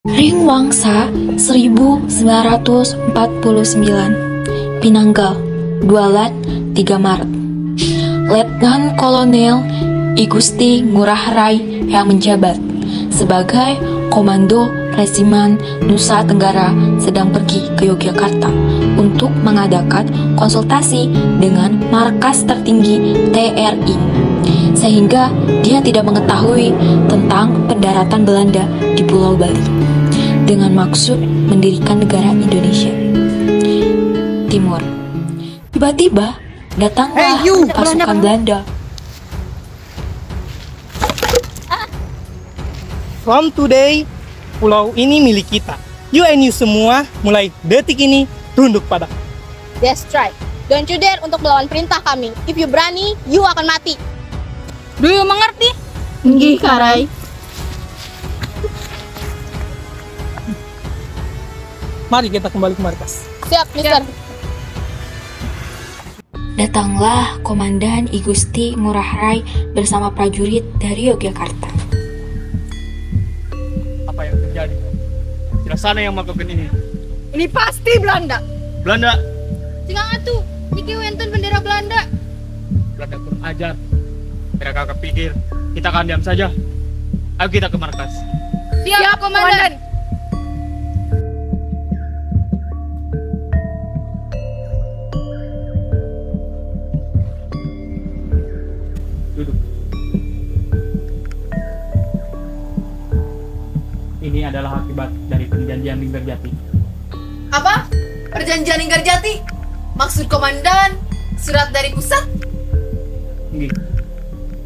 Ring Wangsa 1949 Pinanggal, Dualan 3 Maret. Letnan Kolonel I Gusti Ngurah Rai yang menjabat sebagai Komando Resimen Nusa Tenggara sedang pergi ke Yogyakarta untuk mengadakan konsultasi dengan markas tertinggi TRI, sehingga dia tidak mengetahui tentang pendaratan Belanda di Pulau Bali dengan maksud mendirikan negara Indonesia Timur. Tiba-tiba datanglah pasukan Belanda. From today, pulau ini milik kita. You and you semua mulai detik ini tunduk padaku. That's right. Don't you dare untuk melawan perintah kami. If you berani, you akan mati. Do you mengerti? Nggih, Karai. Mari kita kembali ke markas. Siap, Mister. Datanglah Komandan I Gusti Ngurah Rai bersama prajurit dari Yogyakarta. Apa yang terjadi? Tidak sana yang melakukan ini. Ini pasti Belanda. Belanda. Jangan atuh, niki wenten bendera Belanda. Belanda kurang ajar. Mereka kepikir kita akan diam saja. Ayo kita ke markas. Siap, Komandan. Duduk. Ini adalah akibat dari perjanjian Linggarjati. Apa? Perjanjian Linggarjati? Maksud komandan, surat dari pusat? Nggih.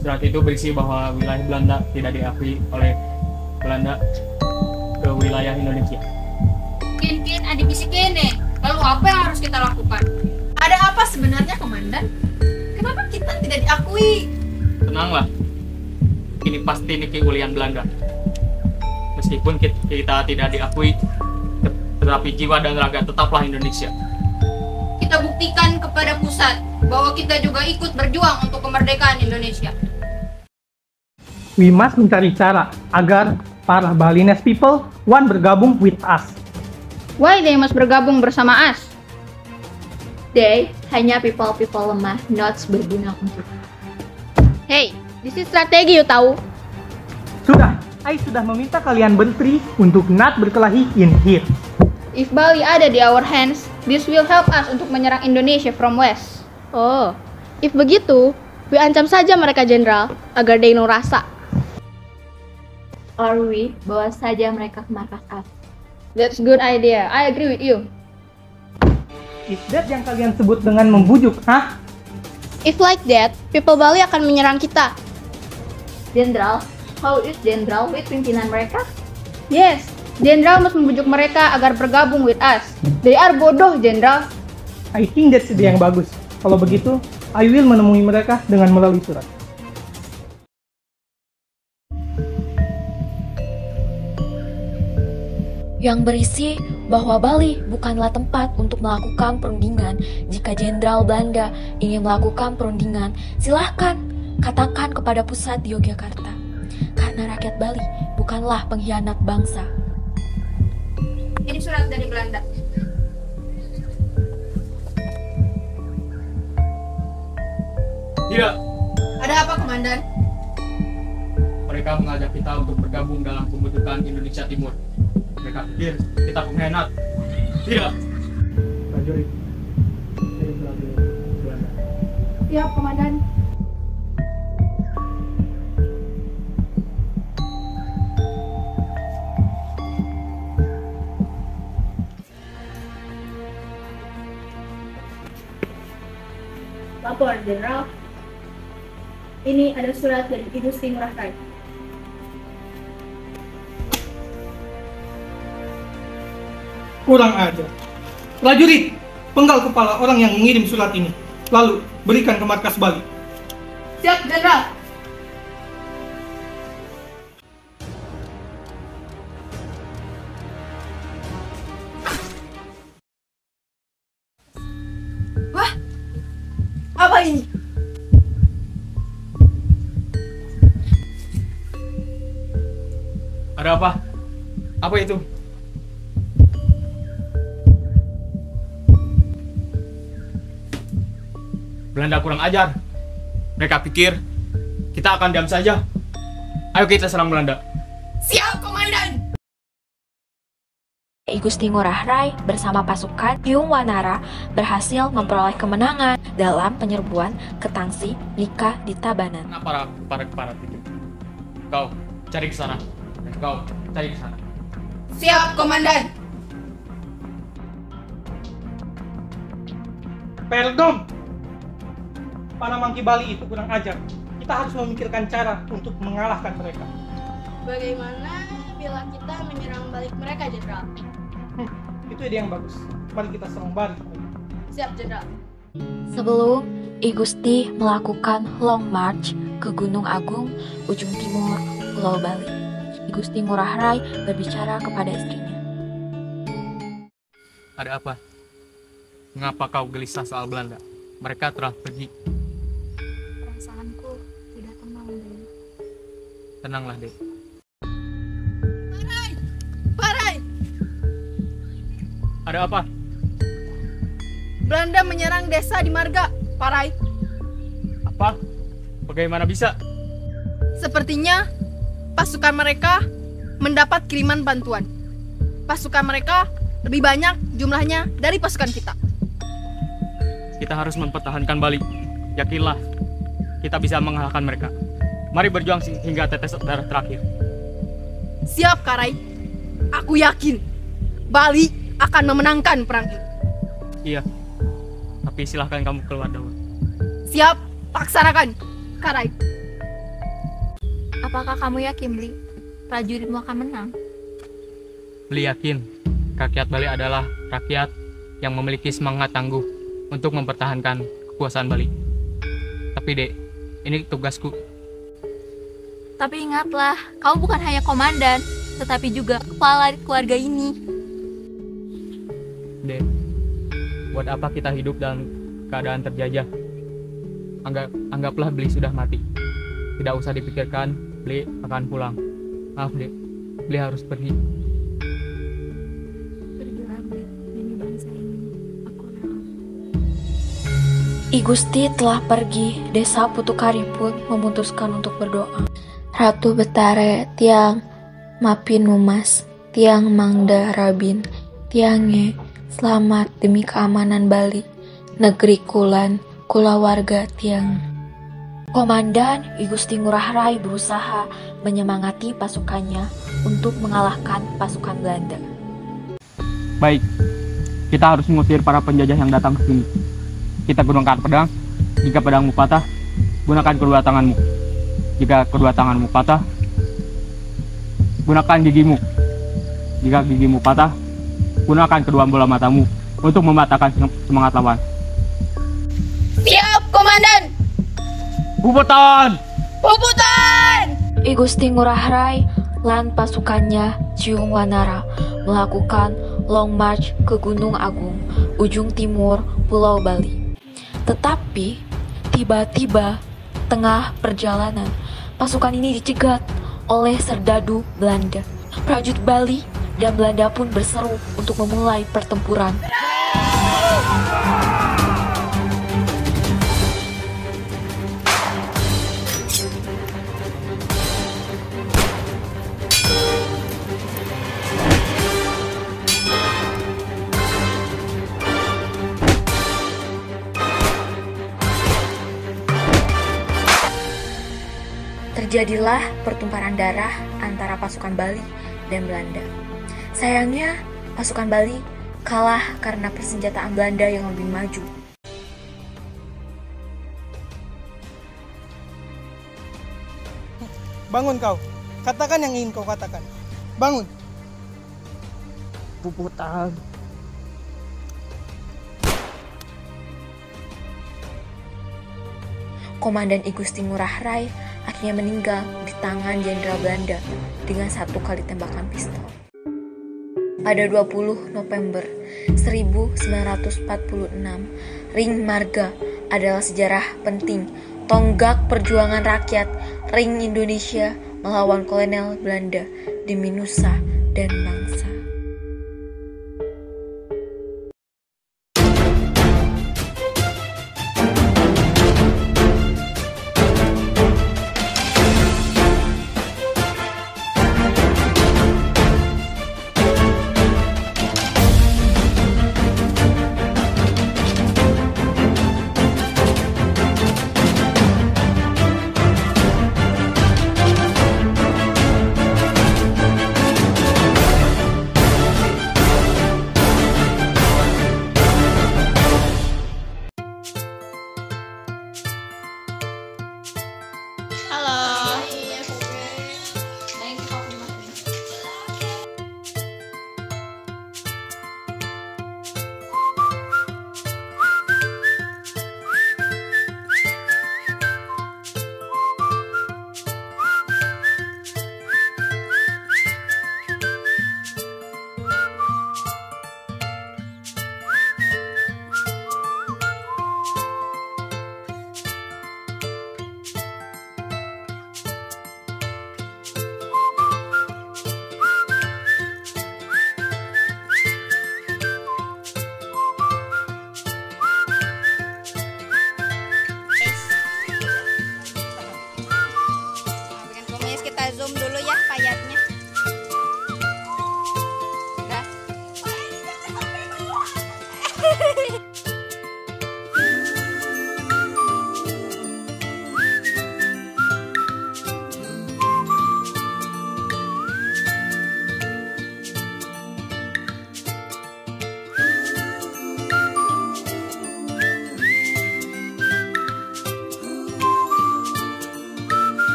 Surat itu berisi bahwa wilayah Belanda tidak diakui oleh Belanda ke wilayah Indonesia. Kin adi bisi kene. Lalu apa yang harus kita lakukan? Ada apa sebenarnya komandan? Kenapa kita tidak diakui? Tenanglah. Ini pasti niki ulian Belanda. Meskipun kita tidak diakui, tetapi jiwa dan raga tetaplah Indonesia. Kita buktikan kepada pusat bahwa kita juga ikut berjuang untuk kemerdekaan Indonesia. We must mencari cara agar para Balinese people want bergabung with us. Why they must bergabung bersama us? They hanya people-people lemah, not berguna untuk. Hey, this is strategi you tahu. Sudah, I sudah meminta kalian bertri untuk not berkelahi in here. If Bali ada di our hands, this will help us untuk menyerang Indonesia from west. Oh, if begitu, we ancam saja mereka jenderal agar they no rasa. Or we bawa saja mereka ke markas us. That's good idea. I agree with you. Is that yang kalian sebut dengan membujuk, hah? If like that, people Bali akan menyerang kita. Jenderal, how is Jenderal with pimpinan mereka? Yes, jenderal must membujuk mereka agar bergabung with us. They are bodoh, jenderal. I think that's ide yang bagus. Kalau begitu, I will menemui mereka dengan melalui surat. Yang berisi bahwa Bali bukanlah tempat untuk melakukan perundingan. Jika Jenderal Belanda ingin melakukan perundingan, silahkan katakan kepada pusat di Yogyakarta. Karena rakyat Bali bukanlah pengkhianat bangsa. Ini surat dari Belanda. Tidak. Ada apa komandan? Mereka mengajak kita untuk bergabung dalam pembentukan Indonesia Timur. Mereka pikir kita pengkhianat. Tidak. Prajurit. Kirim surat dari Belanda. Siap, komandan. Lapor, Jenderal. Ini ada surat dari I Gusti Ngurah Rai. Kurang ajar. Prajurit, penggal kepala orang yang mengirim surat ini. Lalu, berikan ke markas Bali. Siap, jenderal. Wah, apa ini? Ada apa? Apa itu? Belanda kurang ajar. Mereka pikir kita akan diam saja. Ayo kita serang Belanda. Siap, Komandan! I Gusti Ngurah Rai bersama pasukan Yung Wanara berhasil memperoleh kemenangan dalam penyerbuan ke Tangsi Nika di Tabanan. Kenapa para itu? Kau cari ke sana. Kau cari ke sana. Siap, Komandan! Perdom! Para Mangki Bali itu kurang ajar. Kita harus memikirkan cara untuk mengalahkan mereka. Bagaimana bila kita menyerang balik mereka, Jenderal? Itu ide yang bagus. Mari kita serang balik. Siap, Jenderal. Sebelum I Gusti melakukan long march ke Gunung Agung, ujung timur Pulau Bali, I Gusti Ngurah Rai berbicara kepada istrinya. Ada apa? Mengapa kau gelisah soal Belanda? Mereka telah pergi. Perasaanku tidak tenang, Dek. Tenanglah, Dek. Parai! Ada apa? Belanda menyerang desa di Marga, Parai. Apa? Bagaimana bisa? Sepertinya pasukan mereka mendapat kiriman bantuan. Pasukan mereka lebih banyak jumlahnya dari pasukan kita. Kita harus mempertahankan Bali. Yakinlah, kita bisa mengalahkan mereka. Mari berjuang hingga tetes darah terakhir. Siap, Karai. Aku yakin Bali akan memenangkan perang ini. Iya, tapi silahkan kamu keluar dahulu. Siap, laksanakan, Karai. Apakah kamu yakin, Bli? Prajuritmu akan menang? Beli yakin, rakyat Bali adalah rakyat yang memiliki semangat tangguh untuk mempertahankan kekuasaan Bali. Tapi Dek, ini tugasku. Tapi ingatlah, kamu bukan hanya komandan, tetapi juga kepala keluarga ini. Dek, buat apa kita hidup dalam keadaan terjajah? Anggaplah Beli sudah mati. Tidak usah dipikirkan, Beli akan pulang. Maaf Dek, Beli harus pergi. Pergilah, Bli, demi bangsa ini. Aku rela. I Gusti telah pergi, desa Putukari pun memutuskan untuk berdoa. Ratu Betare tiang Mapin Mumas, tiang Mangda Rabin, tiange selamat demi keamanan Bali, negeri Kulan, kula warga tiang. Komandan I Gusti Ngurah Rai berusaha menyemangati pasukannya untuk mengalahkan pasukan Belanda. Baik, kita harus mengusir para penjajah yang datang ke sini. Kita gunakan pedang. Jika pedangmu patah, gunakan kedua tanganmu. Jika kedua tanganmu patah, gunakan gigimu. Jika gigimu patah, gunakan kedua bola matamu untuk mematahkan semangat lawan. Siap, Komandan! Bubutan! Puputan! I Gusti Ngurah Rai lan pasukannya Yung Wanara melakukan long march ke Gunung Agung, ujung timur Pulau Bali. Tetapi tiba-tiba tengah perjalanan pasukan ini dicegat oleh serdadu Belanda. Prajurit Bali dan Belanda pun berseru untuk memulai pertempuran. Terjadilah pertumpahan darah antara pasukan Bali dan Belanda. Sayangnya, pasukan Bali kalah karena persenjataan Belanda yang lebih maju. Bangun kau. Katakan yang ingin kau katakan. Bangun. Puputan. Komandan I Gusti Ngurah Rai akhirnya meninggal di tangan Jenderal Belanda dengan 1 kali tembakan pistol. Pada 20 November 1946, Ring Marga adalah sejarah penting tonggak perjuangan rakyat Ring Indonesia melawan kolonial Belanda di Nusa